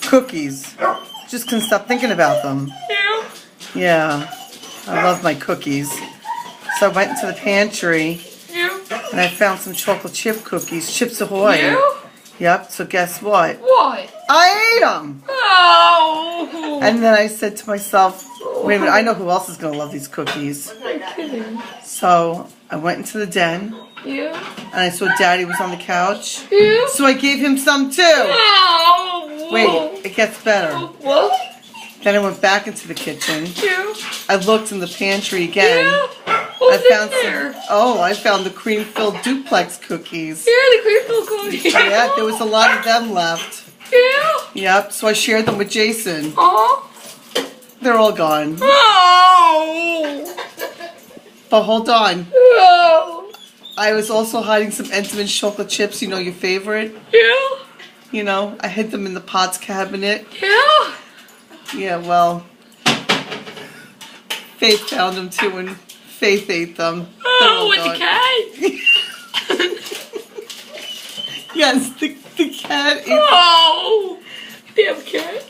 cookies. Just couldn't stop thinking about them. Yeah. Yeah, I love my cookies. So I went into the pantry Yeah. and I found some chocolate chip cookies, Chips Ahoy. Yeah. Yep, so guess what? What? I ate them! Oh. And then I said to myself, wait a minute, I know who else is going to love these cookies. So I went into the den Yeah. and I saw Daddy was on the couch. Yeah. So I gave him some too. Oh. Wait, it gets better. What? Then I went back into the kitchen. Yeah. I looked in the pantry again. Yeah. What's I found in there? I found the cream-filled duplex cookies. Here, the crystal cookies. Yeah, there was a lot of them left. Yeah. Yep, so I shared them with Jason. Oh. They're all gone. Oh. But hold on. Oh. I was also hiding some Entenmann's chocolate chips, you know, your favorite. Yeah. You know, I hid them in the Pots cabinet. Yeah. Yeah, well, Faith found them too, and Faith ate them. They're all Oh, with the gone. cat. Yes, the cat ate Oh. Damn cat.